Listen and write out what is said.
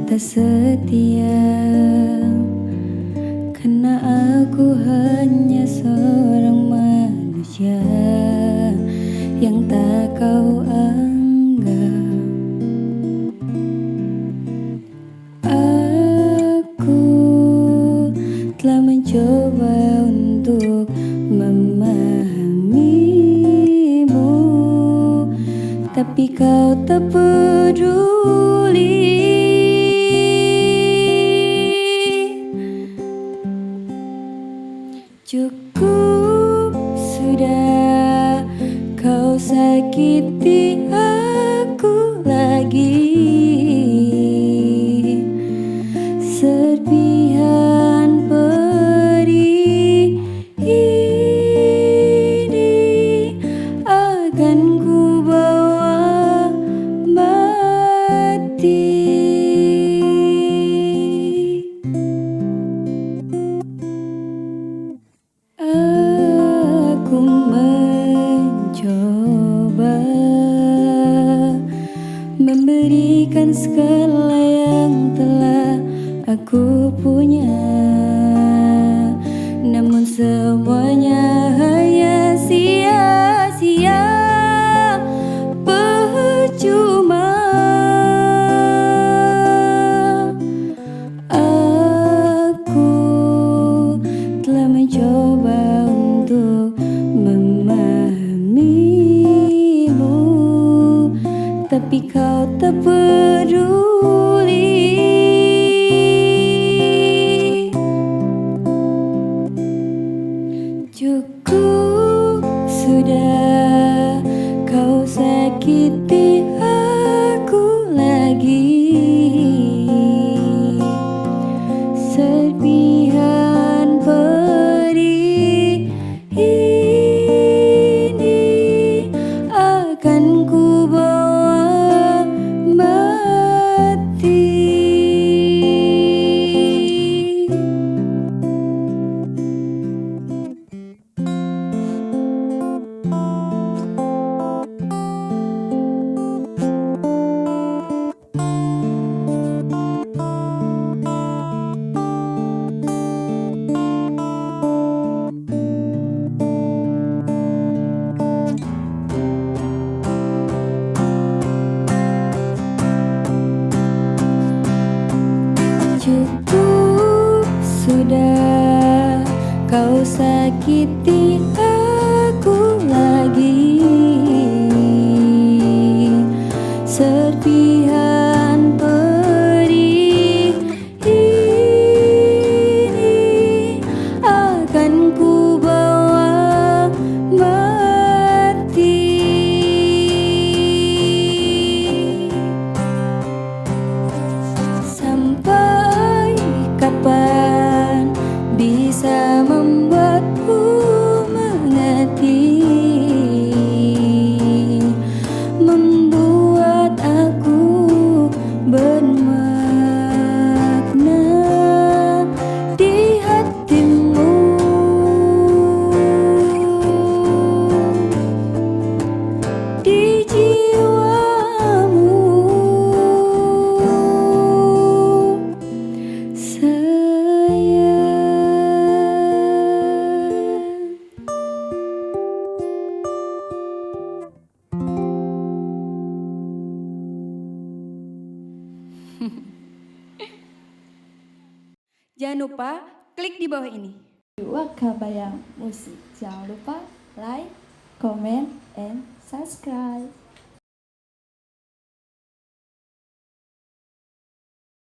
tak setia, karena aku hanya seorang manusia yang tak kau anggap. Aku telah mencoba untuk memahamimu, tapi kau tak peduli. Cukup sudah, kau sakiti aku lagi. Serpihan pedih ini akan ku bawa mati. Aku mencoba memberikan segala yang telah aku punya, namun semuanya hanya sia-sia, percuma. Aku telah mencoba untuk memahamimu, tapi kau tak peduli. Cukup sudah, kau sakiti aku lagi. Serpihan pedih ini akan ku bawa mati. Cukup sudah, kau sakiti aku lagi. Serpihan pedih ini akan ku bawa mati. Sampai kapan bisa membuatku mengerti, membuat aku bermakna di hatimu. Di jiwamu Jangan lupa klik di bawah ini. Wakabayang Musik. Jangan lupa like, comment, and subscribe.